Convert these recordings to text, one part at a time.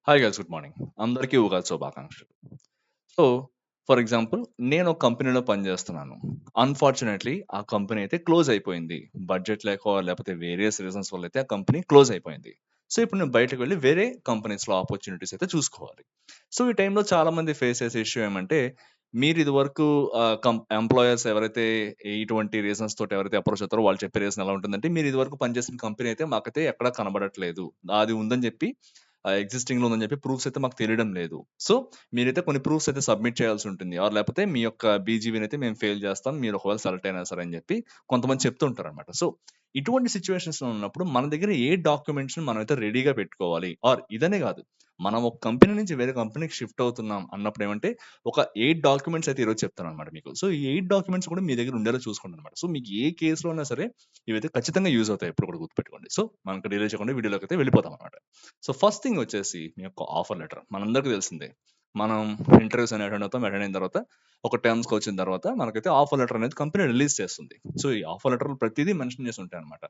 Hi guys, good morning. అందరికీ ఉగాది శుభాకాంక్షలు. So, for example నేను ఒక కంపెనీలో పనిచేస్తున్నాను. అన్‌ఫార్చునేట్‌లీ ఆ కంపెనీ అయితే క్లోజ్ అయిపోయింది. బడ్జెట్ లేకో లేకపోతే వేరియస్ రీజన్స్ వల్ల అయితే ఆ కంపెనీ క్లోజ్ అయిపోయింది. సో, ఇప్పుడు నేను బయటకి వెళ్లి వేరే కంపెనీస్‌లో ఆపర్చునిటీస్ అయితే చూసుకోవాలి. సో, ఈ టైంలో చాలామంది ఫేస్ చేసే ఇష్యూ ఏమంటే మీరు ఇదివరకు ఎంప్లాయర్స్ ఎవరైతే ఇటువంటి రీజన్స్ తోటి ఎవరైతే అప్రోచ్ అవుతారో వాళ్ళు చెప్పే రీజన్ ఎలా ఉంటుందంటే, మీరు ఇదివరకు పనిచేసిన కంపెనీ అయితే మాకైతే ఎక్కడా కనబడట్లేదు. అది ఉందని చెప్పి ఎగ్జిస్టింగ్‌లో ఉందని చెప్పి ప్రూఫ్స్ అయితే మాకు తెలియడం లేదు. సో, మీరైతే కొన్ని ప్రూఫ్స్ అయితే సబ్మిట్ చేయాల్సి ఉంటుంది. లేకపోతే మీ యొక్క బీజీవీని అయితే మేము ఫెయిల్ చేస్తాం. మీరు ఒకవేళ సెలెక్ట్ అయినా సరే అని చెప్పి కొంతమంది చెప్తూ ఉంటారనమాట. సో, ఇటువంటి సిట్యుయేషన్స్‌లో ఉన్నప్పుడు మన దగ్గర ఏ డాక్యుమెంట్స్‌ని మనమైతే రెడీగా పెట్టుకోవాలి. ఇదనే కాదు. మనం ఒక కంపెనీ నుంచి వేరే కంపెనీకి షిఫ్ట్ అవుతున్నాం అన్నప్పుడు ఏమంటే ఒక 8 డాక్యుమెంట్స్ అయితే ఈరోజు చెప్తాననమాట మీకు. సో, ఈ 8 డాక్యుమెంట్స్ కూడా మీ దగ్గర ఉండేలా చూసుకోండనమాట. సో, మీకు ఏ కేస్‌లో అయినా సరే ఇవైతే ఖచ్చితంగా యూజ్ అవుతాయి. ఎప్పుడు కూడా గుర్తుపెట్టుకోండి. సో, మనం ఇంకా డిలే చేయకుండా వీడియోలోకైతే వెళ్ళిపోతామనమాట. సో, ఫస్ట్ థింగ్ వచ్చేసి మీ యొక్క ఆఫర్ లెటర్. మనందరికీ తెలిసిందే. మనం ఇంటర్వ్యూస్ అని అటెండ్ అవుతాం. అటెండ్ అయిన తర్వాత ఒక టర్మ్స్‌కొచ్చిన తర్వాత మనకైతే ఆఫర్ లెటర్ అనేది కంపెనీ రిలీజ్ చేస్తుంది. సో, ఈ ఆఫర్ లెటర్‌లో ప్రతీదీ మెన్షన్ చేసి ఉంటాయన్నమాట.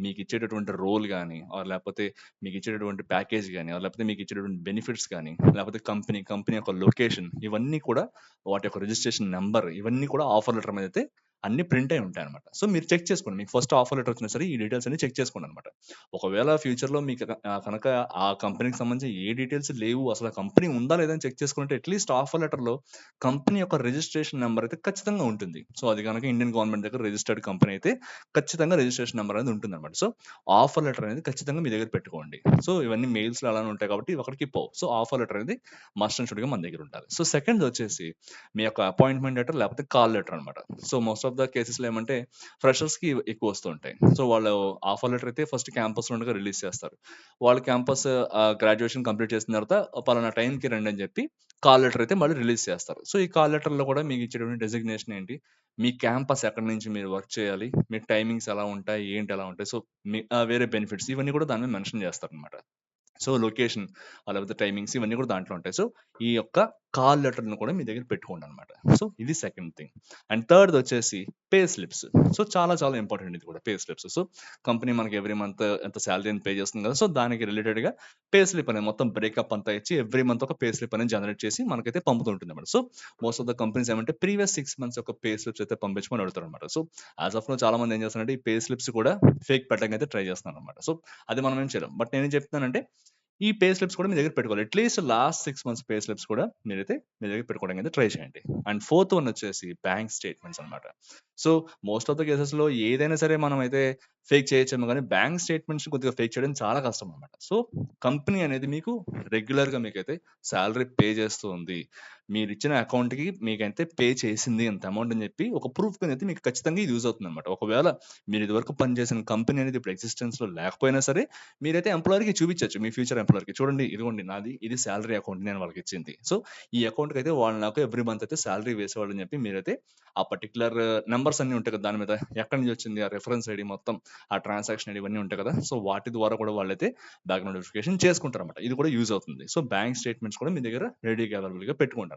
మీకిచ్చేటటువంటి రోల్ గాని, లేకపోతే మీకిచ్చేటటువంటి ప్యాకేజ్ గాని, లేకపోతే మీకిచ్చేటటువంటి బెనిఫిట్స్ గాని, లేకపోతే కంపెనీ యొక్క లొకేషన్ ఇవన్నీ కూడా వాటి యొక్క రిజిస్ట్రేషన్ నంబర్ ఇవన్నీ కూడా ఆఫర్ లెటర్ మీదైతే అన్నీ ప్రింట్ అయి ఉంటాయన్నమాట. సో, మీరు చెక్ చేసుకోండి. మీకు ఫస్ట్ ఆఫర్ లెటర్ వచ్చినా సరే ఈ డీటెయిల్స్ అన్ని చెక్ చేసుకోండన్నమాట. ఒకవేళ ఫ్యూచర్‌లో మీకు కనుక ఆ కంపెనీకి సంబంధించి ఏ డీటెయిల్స్ లేవు. అసలు ఆ కంపెనీ ఉందా? లేదా? అని చెక్ చేసుకుంటే అట్‌లీస్ట్ ఆఫర్ లెటర్‌లో కంపెనీ యొక్క రిజిస్ట్రేషన్ నంబర్ అయితే ఖచ్చితంగా ఉంటుంది. సో, అది గనక ఇండియన్ గవర్నమెంట్ దగ్గర రిజిస్టర్డ్ కంపెనీ అయితే ఖచ్చితంగా రిజిస్ట్రేషన్ నంబర్ అనేది ఉంటుందన్నమాట. సో, ఆఫర్ లెటర్ అనేది ఖచ్చితంగా మీ దగ్గర పెట్టుకోండి. సో, ఇవన్నీ మెయిల్స్‌లో అలానే ఉంటాయి కాబట్టి ఇవి ఎక్కడికి పోవు. సో, ఆఫర్ లెటర్ అనేది మస్ట్ అండ్ షుడ్‌గా మన దగ్గర ఉండాలి. సో, సెకండ్‌దొచ్చేసి మీ యొక్క అపాయింట్‌మెంట్ లెటర్ లేకపోతే కాల్ లెటర్ అన్నమాట. సో, మోస్ట్ ఆఫ్ ద కేసెస్‌లో ఏమంటే ఫ్రెషర్స్‌కి ఎక్కువ వస్తూ ఉంటాయి. సో, వాళ్ళు ఆఫర్ లెటర్ అయితే ఫస్ట్ క్యాంపస్‌లో ఉండగా రిలీజ్ చేస్తారు. వాళ్ళు క్యాంపస్ గ్రాడ్యుయేషన్ కంప్లీట్ చేసిన తర్వాత పలానా టైంకి రండి అని చెప్పి కాల్ లెటర్ అయితే మళ్ళీ రిలీజ్ చేస్తారు. సో, ఈ కాల్ లెటర్‌లో కూడా మీకు ఇచ్చేటువంటి డెసిగ్నేషన్ ఏంటి? మీ క్యాంపస్ ఎక్కడి నుంచి మీరు వర్క్ చేయాలి? మీ టైమింగ్స్ ఎలా ఉంటాయి? ఏంటి ఎలా ఉంటాయి? సో, మీ వేరే బెనిఫిట్స్ ఇవన్నీ కూడా దాని మీద మెన్షన్ చేస్తారనమాట. సో, లొకేషన్ లేకపోతే టైమింగ్స్ ఇవన్నీ కూడా దాంట్లో ఉంటాయి. సో, ఈ యొక్క కాల్ లెటర్‌ని కూడా మీ దగ్గర పెట్టుకోండనమాట. సో, ఇది సెకండ్ థింగ్. అండ్ థర్డ్‌దొచ్చేసి పే స్లిప్స్. సో, చాలా చాలా ఇంపార్టెంట్ ఇది కూడా పే స్లిప్స్. సో, కంపెనీ మనకి ఎవ్రీ మంత్ ఎంత సాలరీ అని పే చేస్తుంది కదా! సో, దానికి రిలేటెడ్‌గా పే స్లిప్ అనేది మొత్తం బ్రేకప్ అంతా ఇచ్చి ఎవ్రీ మంత్ ఒక పే స్లిప్ అనేది జనరేట్ చేసి మనకైతే పంపుతూ ఉంటుందన్నమాట. So, most of the companies ఏమంటే ప్రీవియస్ 6 మంత్స్ యొక్క పే స్లిప్స్ అయితే పంపించమని అడుగుతారనమాట. సో, యాస్ ఆఫ్ నౌ చాలా మంది ఏం చేస్తున్నారంటే ఈ పే స్లిప్స్ కూడా ఫేక్ పెట్టడానికి అయితే ట్రై చేస్తున్నారనమాట. సో, అది మనం ఏం చేయలేం. బట్ నేనేం చెప్తున్నానంటే ఈ పే స్లిప్స్ కూడా మీ దగ్గర పెట్టుకోవాలి. At least last 6 months pay slips కూడా మీరైతే మీ దగ్గర పెట్టుకోవడానికి అయితే ట్రై చేయండి. అండ్ ఫోర్త్ వన్ వచ్చేసి బ్యాంక్ స్టేట్మెంట్స్ అన్నమాట. సో, మోస్ట్ ఆఫ్ ద కేసెస్‌లో ఏదైనా సరే మనమైతే ఫేక్ చేయొచ్చేమో గానీ బ్యాంక్ స్టేట్మెంట్స్ కొద్దిగా ఫేక్ చేయడం చాలా కష్టం అన్నమాట. సో, కంపెనీ అనేది మీకు రెగ్యులర్‌గా మీకైతే సాలరీ పే చేస్తూ ఉంది. మీరిచ్చిన అకౌంట్‌కి మీకైతే పే చేసింది ఇంత అమౌంట్ అని చెప్పి ఒక ప్రూఫ్ అనేది మీకు ఖచ్చితంగా ఇది యూజ్ అవుతుందన్నమాట. ఒకవేళ మీరు ఇదివరకు పనిచేసిన కంపెనీ అనేది ఇప్పుడు ఎగ్జిస్టెన్స్‌లో లేకపోయినా సరే మీరైతే ఎంప్లాయర్‌కి చూపించొచ్చు. మీ ఫ్యూచర్ ఎంప్లాయర్‌కి. చూడండి ఇదిగోండి నాది ఇది సాలరీ అకౌంట్ నేను వాళ్ళకిచ్చింది. సో, ఈ అకౌంట్‌కైతే వాళ్ళు నాకు ఎవ్రీ మంత్ అయితే సాలరీ వేసేవాళ్ళని చెప్పి మీరైతే ఆ పర్టిక్యులర్ నంబర్స్ అన్నీ ఉంటాయి కదా! దాని మీద ఎక్కడి నుంచి వచ్చింది ఆ రిఫరెన్స్ ఐడీ మొత్తం ఆ ట్రాన్సాక్షన్ ఐడీ ఇవన్నీ ఉంటాయి కదా! సో, వాటి ద్వారా కూడా వాళ్ళైతే బ్యాక్‌గ్రౌండ్ వెరిఫికేషన్ చేసుకుంటారన్నమాట. ఇది కూడా యూజ్ అవుతుంది. సో, బ్యాంక్ స్టేట్మెంట్స్ కూడా మీ దగ్గర రెడీగా అవైలబుల్‌గా పెట్టుకోండన్నమాట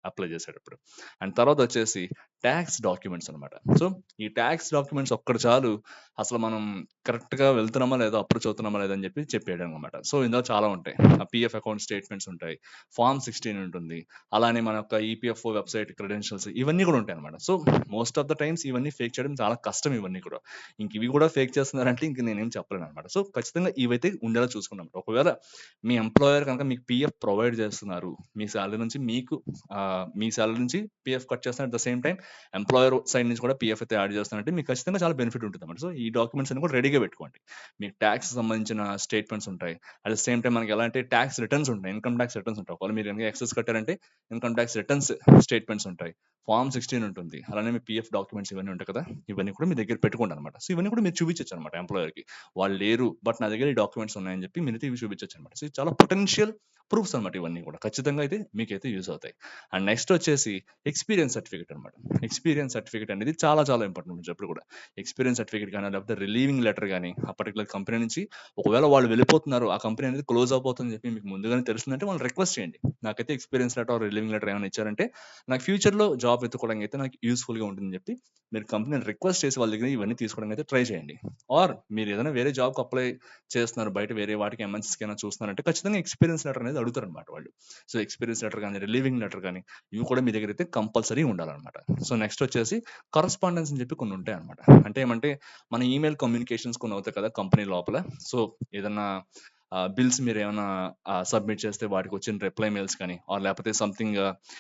అప్లై చేసేటప్పుడు. అండ్ తర్వాత వచ్చేసి టాక్స్ డాక్యుమెంట్స్ అన్నమాట. సో, ఈ టాక్స్ డాక్యుమెంట్స్ ఒక్కటి చాలు అసలు మనం కరెక్ట్‌గా వెళ్తున్నామా లేదా? అప్రోచ్ అవుతున్నామా లేదా? అని చెప్పి చెప్పేయడమనమాట. సో, ఇందులో చాలా ఉంటాయి. పీఎఫ్ అకౌంట్ స్టేట్మెంట్స్ ఉంటాయి. ఫార్మ్ 16 ఉంటుంది. అలానే మన యొక్క ఈపీఎఫ్ఓ వెబ్‌సైట్ క్రెడెన్షియల్స్ ఇవన్నీ కూడా ఉంటాయన్నమాట. So, most of the times ఇవన్నీ ఫేక్ చేయడం చాలా కష్టం ఇవన్నీ కూడా. ఇంక ఇవి కూడా ఫేక్ చేస్తున్నారంటే ఇంక నేనేం చెప్పలేననమాట. సో, ఖచ్చితంగా ఇవైతే ఉండేలా చూసుకోండన్నమాట. ఒకవేళ మీ ఎంప్లాయర్ కనుక మీకు పీఎఫ్ ప్రొవైడ్ చేస్తున్నారు. మీ సాలరీ నుంచి మీకు మీ సాలరీ నుంచి పీఎఫ్ కట్ చేస్తున్నారు. At the same time employer side నుంచి కూడా పీఎఫ్ అయితే యాడ్ చేస్తానంటే మీకు ఖచ్చితంగా చాలా బెనిఫిట్ ఉంటుందన్నమాట. సో, ఈ డాక్యుమెంట్స్ అన్ని కూడా రెడీగా పెట్టుకోండి. మీకు టాక్స్ సంబంధించిన స్టేట్మెంట్స్ ఉంటాయి. అట్ ద సేమ్ టైమ్ మనకి ఎలా అంటే టాక్స్ రిటర్న్స్ ఉంటాయి. ఇన్‌కమ్ టాక్స్ రిటర్న్స్ ఉంటాయి. ఒకవేళ మీరు గనుక ఎక్సెస్ కట్టారంటే ఇన్‌కమ్ టాక్స్ రిటర్న్స్ స్టేట్మెంట్స్ ఉంటాయి. ఫార్మ్ 16 ఉంటుంది. అలానే మీ పీఎఫ్ డాక్యుమెంట్స్ ఇవన్నీ ఉంటాయి కదా! ఇవన్నీ కూడా మీ దగ్గర పెట్టుకోండన్నమాట. సో, ఇవన్నీ కూడా మీరు చూపించొచ్చన్నమాట ఎంప్లాయర్‌కి. వాళ్ళు లేరు బట్ నా దగ్గర ఈ డాక్యుమెంట్స్ ఉన్నాయని చెప్పి మీరైతే ఇవి చూపించొచ్చన్నమాట. సో, ఇది చాలా పొటెన్షియల్ ప్రూఫ్స్ అన్నమాట ఇవన్నీ కూడా. ఖచ్చితంగా అయితే మీకైతే యూజ్ అవుతాయి. అండ్ నెక్స్ట్ వచ్చేసి ఎక్స్‌పీరియన్స్ సర్టిఫికేట్ అన్నమాట. ఎక్స్‌పీరియన్స్ సర్టిఫికేట్ అనేది చాలా చాలా ఇంపార్టెంట్ ఎప్పుడు కూడా. ఎక్స్‌పీరియన్స్ సర్టిఫికేట్ గాని, లేకపోతే రిలీవింగ్ లెటర్ గాని, ఆ పర్టిక్యులర్ కంపెనీ నుంచి ఒకవేళ వాళ్ళు వెళ్ళిపోతున్నారు. ఆ కంపెనీ అనేది క్లోజ్ అవబోతుందని చెప్పి మీకు ముందుగానే తెలుస్తుందంటే వాళ్ళు రిక్వెస్ట్ చేయండి. నాకైతే ఎక్స్‌పీరియన్స్ లెటర్, రిలీవింగ్ లెటర్ ఏమైనా ఇచ్చారంటే నాకు ఫ్యూచర్‌లో జాబ్ వెతుక్కోవడానికి అయితే నాకు యూజ్‌ఫుల్‌గా ఉంటుందని చెప్పి మీరు కంపెనీని రిక్వెస్ట్ చేసి వాళ్ళ దగ్గర ఇవన్నీ తీసుకోవడానికి అయితే ట్రై చేయండి. ఆర్ మీరు ఏదైనా వేరే జాబ్‌కి అప్లై చేస్తున్నారు, బయట వేరే వాటికి ఎంఎన్‌సీస్‌కైనా చూస్తున్నారంటే ఖచ్చితంగా ఎక్స్‌పీరియన్స్ లెటర్ అనేది అడుగుతారనమాట వాళ్ళు. సో, ఎక్స్‌పీరియన్స్ లెటర్ గాని, రిలీవింగ్ లెటర్ గాని ఇవి కూడా మీ దగ్గర అయితే కంపల్సరీ ఉండాలనమాట. సో, నెక్స్ట్ వచ్చేసి కరస్పాండెన్స్ అని చెప్పి కొన్ని ఉంటాయన్నమాట. అంటే ఏమంటే మన ఈమెయిల్ కమ్యూనికేషన్స్ కొన్ని అవుతాయి కదా కంపెనీ లోపల. సో, ఏదన్నా బిల్స్ మీరేమన్నా సబ్మిట్ చేస్తే వాటికొచ్చిన రిప్లై మెయిల్స్ కానీ, ఆర్ లేపోతే సంథింగ్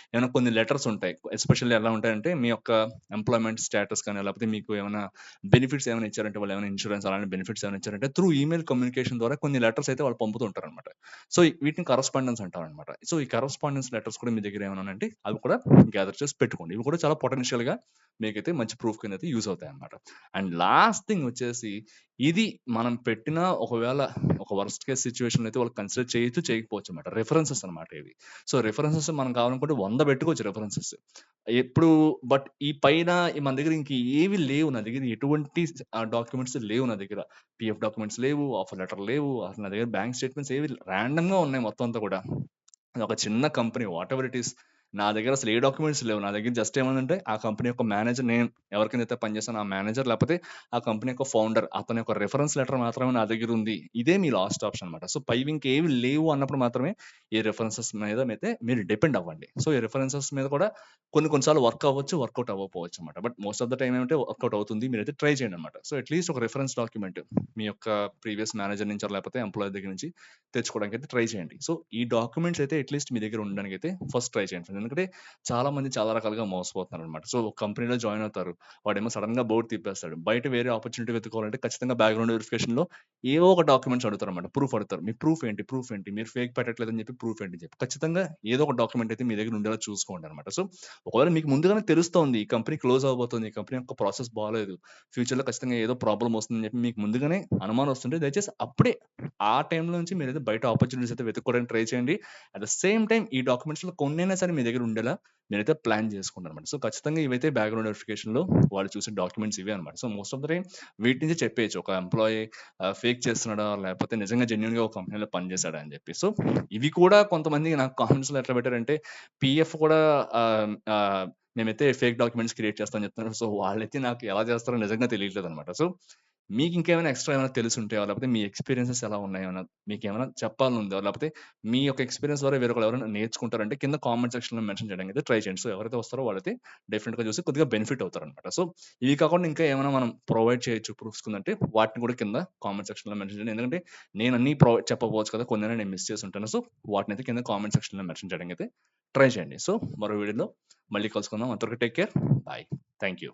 ఏమైనా కొన్ని లెటర్స్ ఉంటాయి. ఎస్పెషల్లీ ఎలా ఉంటాయంటే మీ యొక్క ఎంప్లాయ్‌మెంట్ స్టేటస్ కానీ, లేపోతే మీకు ఏమైనా బెనిఫిట్స్ ఏమైనా ఇచ్చారంటే, వాళ్ళు ఏమైనా ఇన్స్యూరెన్స్ అలాంటి బెనిఫిట్స్ ఏమైనా ఇచ్చారంటే, త్రూ ఈమెయిల్ కమ్యూనికేషన్ ద్వారా కొన్ని లెటర్స్ అయితే వాళ్ళు పంపుతూ ఉంటారనమాట. సో, వీటిని కరస్పాండెన్స్ అంటారనమాట. సో, ఈ కరస్పాండెన్స్ లెటర్స్ కూడా మీ దగ్గర ఏమైనా ఉన్నాయంటే అవి కూడా గ్యాదర్ చేసి పెట్టుకోండి. ఇవి కూడా చాలా పొటెన్షియల్‌గా మీకైతే మంచి ప్రూఫ్ కింద అయితే యూజ్ అవుతాయన్నమాట. అండ్ లాస్ట్ థింగ్ వచ్చేసి ఇది మనం పెట్టిన ఒకవేళ ఒక వర్స్ట్ కేస్ సిట్యుయేషన్‌లో అయితే వాళ్ళు కన్సిడర్ చేయొచ్చు, చేయకపోవచ్చు అన్నమాట. రిఫరెన్సెస్ అన్నమాట ఇవి. సో, రిఫరెన్సెస్ మనం కావాలనుకుంటే 100 పెట్టుకోవచ్చు రిఫరెన్సెస్. ఎప్పుడు బట్ ఈ పైన మన దగ్గర ఇంక ఏవి లేవు. నా దగ్గర ఎటువంటి డాక్యుమెంట్స్ లేవు నా దగ్గర. పీఎఫ్ డాక్యుమెంట్స్ లేవు, ఆఫర్ లెటర్ లేవు. అసలు నా దగ్గర బ్యాంక్ స్టేట్మెంట్స్ ఏవి రాండమ్‌గా ఉన్నాయి మొత్తం అంతా కూడా. ఒక చిన్న కంపెనీ వాటెవర్ ఇట్ ఈస్. నా దగ్గర అసలు ఏ డాక్యుమెంట్స్ లేవు. నా దగ్గర జస్ట్ ఏముందంటే ఆ కంపెనీ యొక్క మేనేజర్, నేను ఎవరి కిందైతే పనిచేస్తానో ఆ మేనేజర్, లేకపోతే ఆ కంపెనీ యొక్క ఫౌండర్ అతని యొక్క రిఫరెన్స్ లెటర్ మాత్రమే నా దగ్గర ఉంది. ఇదే మీ లాస్ట్ ఆప్షన్ అన్నమాట. సో, పైవి ఇంకేవి లేవు అన్నప్పుడు మాత్రమే ఈ రిఫరెన్సెస్ మీద అయితే మీరు డిపెండ్ అవ్వండి. సో, ఈ రిఫరెన్సెస్ మీద కూడా కొన్ని కొన్ని సార్లు వర్క్ అవ్వచ్చు, వర్కౌట్ అవ్వకపోవచ్చు అన్నమాట. But most of the time ఏమంటే వర్కౌట్ అవుతుంది. మీరైతే ట్రై చేయండి అన్నమాట. సో, అట్‌లీస్ట్ ఒక రిఫరెన్స్ డాక్యుమెంట్ మీ యొక్క ప్రీవియస్ మేనేజర్ నుంచి, లేకపోతే ఎంప్లాయీ దగ్గర నుంచి తెచ్చుకోవడానికి అయితే ట్రై చేయండి. సో, ఈ డాక్యుమెంట్స్ అయితే అట్‌లీస్ట్ మీ దగ్గర ఉండడానికి అయితే ఫస్ట్ ట్రై చేయండి. ఎందుకంటే చాలా మంది చాలా రకాలుగా మోసపోతున్నారనమాట. సో, ఒక కంపెనీలో జాయిన్ అవుతారు. వాడేమో సడెన్‌గా బోర్డ్ తిప్పేస్తాడు. బయట వేరే ఆపర్చునిటీ వెతుక్కోవాలంటే ఖచ్చితంగా బ్యాక్‌గ్రౌండ్ వెరిఫికేషన్‌లో ఏవో ఒక డాక్యుమెంట్స్ అడుగుతారనమాట. ప్రూఫ్ అడుగుతారు. మీ ప్రూఫ్ ఏంటి? ప్రూఫ్ ఏంటి? మీరు ఫేక్ పెట్టట్లేదని చెప్పి ప్రూఫ్ ఏంటి అని చెప్పి. ఖచ్చితంగా ఏదో ఒక డాక్యుమెంట్ అయితే మీ దగ్గర ఉండేలా చూసుకోండనమాట. సో, ఒకవేళ మీకు ముందుగానే తెలుస్తోంది ఈ కంపెనీ క్లోజ్ అవ్వబోతుంది. ఈ కంపెనీ యొక్క ప్రాసెస్ బాలేదు. ఫ్యూచర్‌లో ఖచ్చితంగా ఏదో ప్రాబ్లమ్ వస్తుందని చెప్పి మీకు ముందుగానే అనుమానం వస్తుంటే దయచేసి అప్పుడే ఆ టైంలో నుంచి మీరైతే బయట ఆపర్చునిటీస్ అయితే వెతుక్కోవడానికి ట్రై చేయండి. అట్ ద సేమ్ టైమ్ ఈ డాక్యుమెంట్స్‌లో కొన్నైనా సరే మీ దగ్గర ఉండేలా మీరైతే ప్లాన్ చేసుకోండనమాట. సో, ఖచ్చితంగా ఇవైతే బ్యాక్‌గ్రౌండ్ వెరిఫికేషన్‌లో వాళ్ళు చూసే డాక్యుమెంట్స్ ఇవే అనమాట. So, most of the time వీటి నుంచే చెప్పేయొచ్చు. ఒక ఎంప్లాయీ ఫేక్ చేస్తున్నాడా? లేకపోతే నిజంగా జెన్యూన్‌గా ఒక కంపెనీలో పనిచేశాడా అని చెప్పి. సో, ఇవి కూడా కొంతమంది నాకు కామెంట్స్‌లో ఎట్లా పెట్టారంటే పీఎఫ్ కూడా ఆహ్, ఆహ్, మేమైతే ఫేక్ డాక్యుమెంట్స్ క్రియేట్ చేస్తామని చెప్తున్నారు. సో, వాళ్ళైతే నాకు ఎలా చేస్తారో నిజంగా తెలియట్లేదనమాట. సో, మీకింకేమైనా ఎక్స్‌ట్రా ఏమైనా తెలిసుంటే, లేకపోతే మీ ఎక్స్‌పీరియన్సెస్ ఎలా ఉన్నాయేమన్నా మీకేమైనా చెప్పాలనుందో, లేకపోతే మీ యొక్క ఎక్స్‌పీరియన్స్ ద్వారా వేరొకళ్ళు ఎవరైనా నేర్చుకుంటారంటే కింద కామెంట్ సెక్షన్‌లో మెన్షన్ చేయడానికి అయితే ట్రై చేయండి. సో, ఎవరైతే వస్తారో వాళ్ళైతే డెఫినిట్‌గా చూసి కొద్దిగా బెనిఫిట్ అవుతారనమాట. సో, ఇవి కాకుండా ఇంకా ఏమైనా మనం ప్రొవైడ్ చేయొచ్చు ప్రూఫ్స్ కిందంటే వాటిని కూడా కింద కామెంట్ సెక్షన్‌లో మెన్షన్ చేయండి. ఎందుకంటే నేను అన్నీ చెప్పకపోవచ్చు కదా! కొన్నైనా నేను మిస్ చేసుంటాను. సో, వాటినైతే కింద కామెంట్ సెక్షన్‌లో మెన్షన్ చేయడానికి అయితే ట్రై చేయండి. సో, మరో వీడియోలో మళ్ళీ కలుసుకుందాం. అంతవరకు take care. Bye. Thank you.